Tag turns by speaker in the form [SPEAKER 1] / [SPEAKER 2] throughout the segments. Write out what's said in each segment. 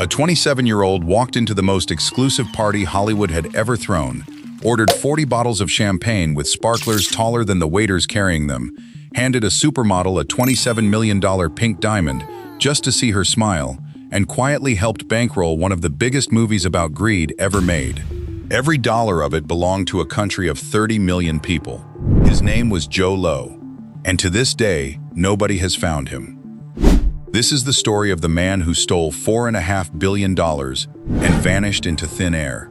[SPEAKER 1] A 27-year-old walked into the most exclusive party Hollywood had ever thrown, ordered 40 bottles of champagne with sparklers taller than the waiters carrying them, handed a supermodel a $27 million pink diamond just to see her smile, and quietly helped bankroll one of the biggest movies about greed ever made. Every dollar of it belonged to a country of 30 million people. His name was Jho Low, and to this day, nobody has found him. This is the story of the man who stole $4.5 billion and vanished into thin air.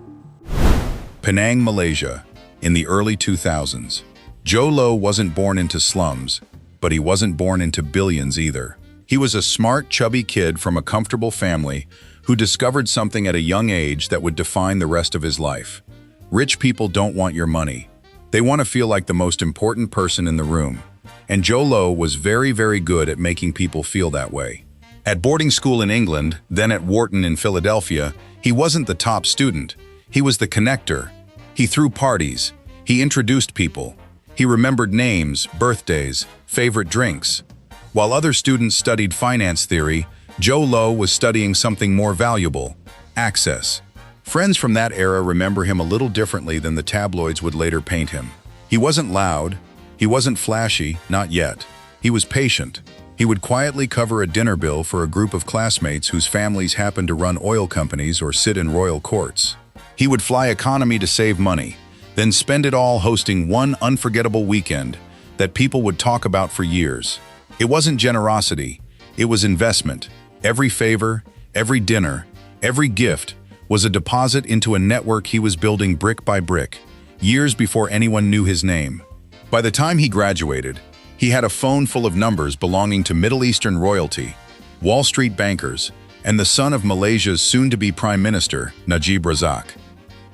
[SPEAKER 1] Penang, Malaysia, in the early 2000s. Jho Low wasn't born into slums, but he wasn't born into billions either. He was a smart, chubby kid from a comfortable family who discovered something at a young age that would define the rest of his life. Rich people don't want your money. They want to feel like the most important person in the room. And Jho Low was very, very good at making people feel that way. At boarding school in England, then at Wharton in Philadelphia, he wasn't the top student. He was the connector. He threw parties. He introduced people. He remembered names, birthdays, favorite drinks. While other students studied finance theory, Jho Low was studying something more valuable: access. Friends from that era remember him a little differently than the tabloids would later paint him. He wasn't loud. He wasn't flashy, not yet. He was patient. He would quietly cover a dinner bill for a group of classmates whose families happened to run oil companies or sit in royal courts. He would fly economy to save money, then spend it all hosting one unforgettable weekend that people would talk about for years. It wasn't generosity, it was investment. Every favor, every dinner, every gift was a deposit into a network he was building brick by brick, years before anyone knew his name. By the time he graduated, he had a phone full of numbers belonging to Middle Eastern royalty, Wall Street bankers, and the son of Malaysia's soon-to-be Prime Minister, Najib Razak.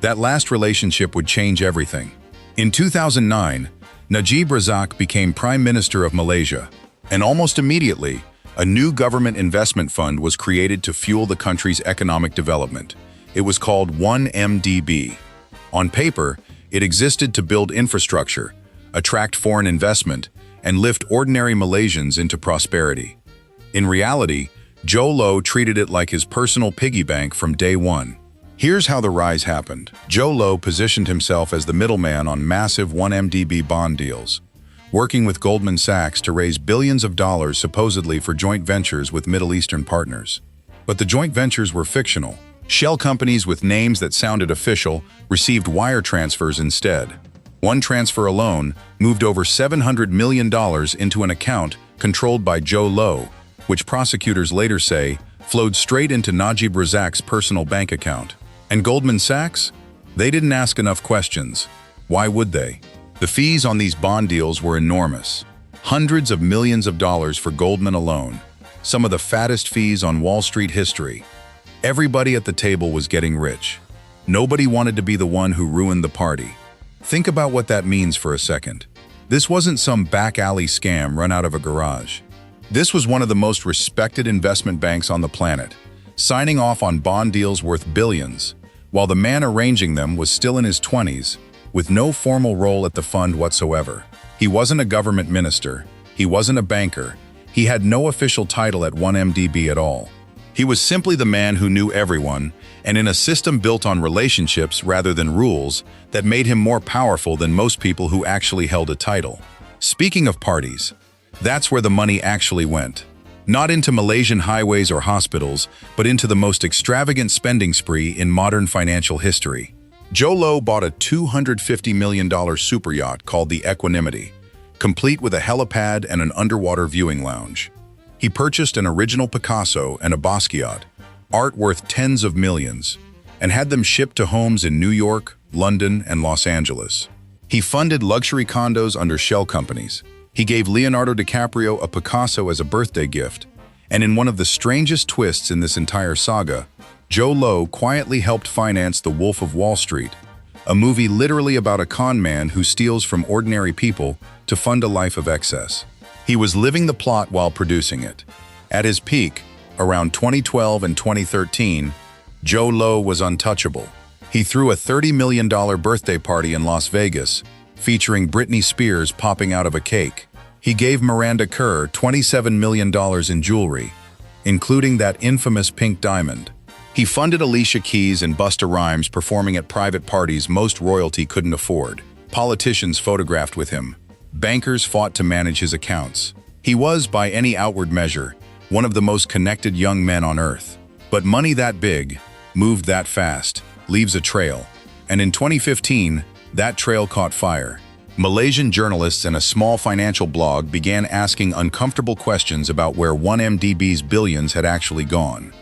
[SPEAKER 1] That last relationship would change everything. In 2009, Najib Razak became Prime Minister of Malaysia, and almost immediately, a new government investment fund was created to fuel the country's economic development. It was called 1MDB. On paper, it existed to build infrastructure, attract foreign investment, and lift ordinary Malaysians into prosperity. In reality, Jho Low treated it like his personal piggy bank from day one. Here's how the rise happened. Jho Low positioned himself as the middleman on massive 1MDB bond deals, working with Goldman Sachs to raise billions of dollars supposedly for joint ventures with Middle Eastern partners. But the joint ventures were fictional. Shell companies with names that sounded official received wire transfers instead. One transfer alone moved over $700 million into an account controlled by Jho Low, which prosecutors later say flowed straight into Najib Razak's personal bank account. And Goldman Sachs? They didn't ask enough questions. Why would they? The fees on these bond deals were enormous. Hundreds of millions of dollars for Goldman alone. Some of the fattest fees on Wall Street history. Everybody at the table was getting rich. Nobody wanted to be the one who ruined the party. Think about what that means for a second. This wasn't some back alley scam run out of a garage. This was one of the most respected investment banks on the planet, signing off on bond deals worth billions, while the man arranging them was still in his 20s, with no formal role at the fund whatsoever. He wasn't a government minister. He wasn't a banker. He had no official title at 1MDB at all. He was simply the man who knew everyone, and in a system built on relationships rather than rules that made him more powerful than most people who actually held a title. Speaking of parties, that's where the money actually went. Not into Malaysian highways or hospitals, but into the most extravagant spending spree in modern financial history. Jho Low bought a $250 million superyacht called the Equanimity, complete with a helipad and an underwater viewing lounge. He purchased an original Picasso and a Basquiat, art worth tens of millions, and had them shipped to homes in New York, London, and Los Angeles. He funded luxury condos under shell companies. He gave Leonardo DiCaprio a Picasso as a birthday gift, and in one of the strangest twists in this entire saga, Jho Low quietly helped finance The Wolf of Wall Street, a movie literally about a con man who steals from ordinary people to fund a life of excess. He was living the plot while producing it. At his peak, around 2012 and 2013, Jho Low was untouchable. He threw a $30 million birthday party in Las Vegas, featuring Britney Spears popping out of a cake. He gave Miranda Kerr $27 million in jewelry, including that infamous pink diamond. He funded Alicia Keys and Busta Rhymes performing at private parties most royalty couldn't afford. Politicians photographed with him. Bankers fought to manage his accounts. He was, by any outward measure, one of the most connected young men on earth. But money that big, moved that fast, leaves a trail. And in 2015, that trail caught fire. Malaysian journalists and a small financial blog began asking uncomfortable questions about where 1MDB's billions had actually gone.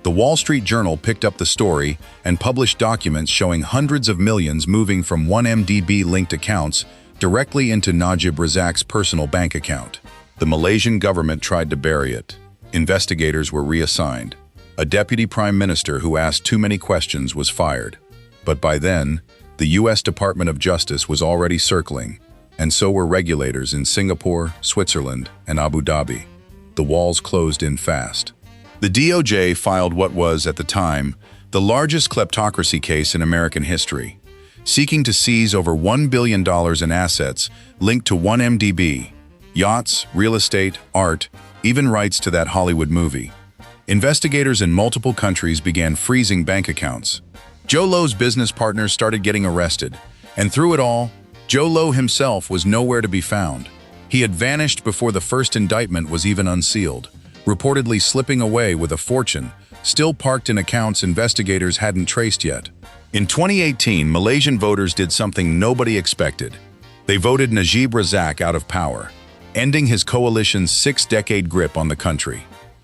[SPEAKER 1] The Wall Street Journal picked up the story and published documents showing hundreds of millions moving from 1MDB-linked accounts directly into Najib Razak's personal bank account. The Malaysian government tried to bury it. Investigators were reassigned. A deputy prime minister who asked too many questions was fired. But by then, the U.S. Department of Justice was already circling, and so were regulators in Singapore, Switzerland, and Abu Dhabi. The walls closed in fast. The DOJ filed what was, at the time, the largest kleptocracy case in American history, seeking to seize over $1 billion in assets linked to 1MDB, yachts, real estate, art, even rights to that Hollywood movie. Investigators in multiple countries began freezing bank accounts. Jho Low's business partners started getting arrested, and through it all, Jho Low himself was nowhere to be found. He had vanished before the first indictment was even unsealed, reportedly slipping away with a fortune, still parked in accounts investigators hadn't traced yet. In 2018, Malaysian voters did something nobody expected. They voted Najib Razak out of power, ending his coalition's 6-decade grip on the country.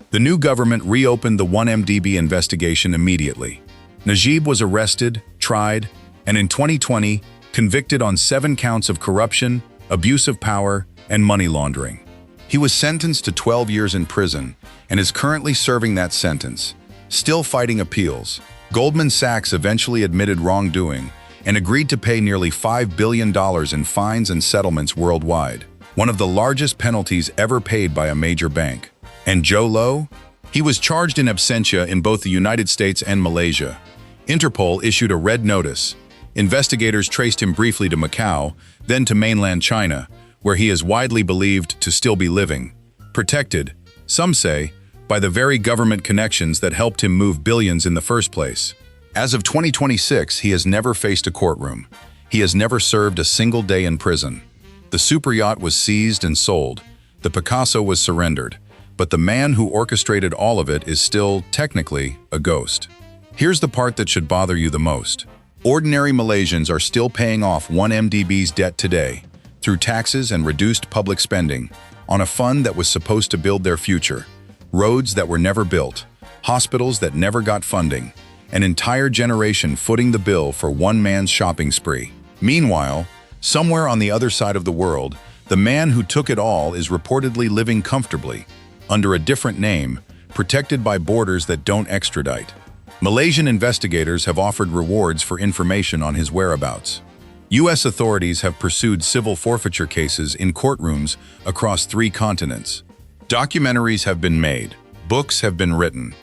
[SPEAKER 1] The new government reopened the 1MDB investigation immediately. Najib was arrested, tried, and in 2020, convicted on 7 counts of corruption, abuse of power, and money laundering. He was sentenced to 12 years in prison and is currently serving that sentence, still fighting appeals. Goldman Sachs eventually admitted wrongdoing and agreed to pay nearly $5 billion in fines and settlements worldwide, one of the largest penalties ever paid by a major bank. And Jho Low? He was charged in absentia in both the United States and Malaysia. Interpol issued a red notice. Investigators traced him briefly to Macau, then to mainland China, where he is widely believed to still be living, protected, some say, by the very government connections that helped him move billions in the first place. As of 2026, he has never faced a courtroom. He has never served a single day in prison. The superyacht was seized and sold. The Picasso was surrendered. But the man who orchestrated all of it is still, technically, a ghost. Here's the part that should bother you the most. Ordinary Malaysians are still paying off 1MDB's debt today, through taxes and reduced public spending, on a fund that was supposed to build their future, roads that were never built, hospitals that never got funding, an entire generation footing the bill for one man's shopping spree. Meanwhile, somewhere on the other side of the world, the man who took it all is reportedly living comfortably, under a different name, protected by borders that don't extradite. Malaysian investigators have offered rewards for information on his whereabouts. U.S. authorities have pursued civil forfeiture cases in courtrooms across 3 continents. Documentaries have been made, books have been written,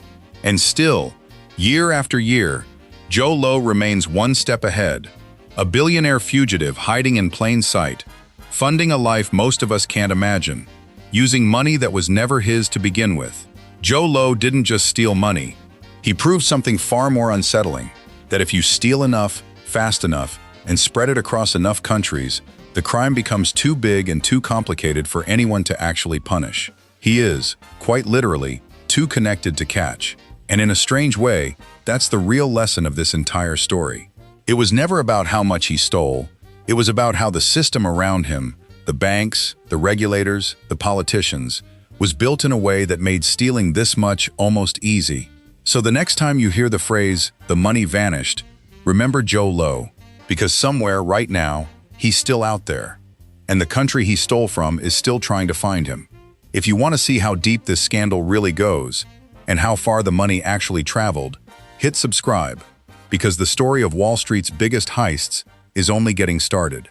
[SPEAKER 1] and still, year after year, Jho Low remains one step ahead, a billionaire fugitive hiding in plain sight, funding a life most of us can't imagine, using money that was never his to begin with. Jho Low didn't just steal money. He proved something far more unsettling, that if you steal enough, fast enough, and spread it across enough countries, the crime becomes too big and too complicated for anyone to actually punish. He is, quite literally, too connected to catch. And in a strange way, that's the real lesson of this entire story. It was never about how much he stole. It was about how the system around him, the banks, the regulators, the politicians, was built in a way that made stealing this much almost easy. So the next time you hear the phrase, "the money vanished," remember Jho Low, because somewhere right now, he's still out there. And the country he stole from is still trying to find him. If you want to see how deep this scandal really goes, and how far the money actually traveled, hit subscribe, because the story of Wall Street's biggest heists is only getting started.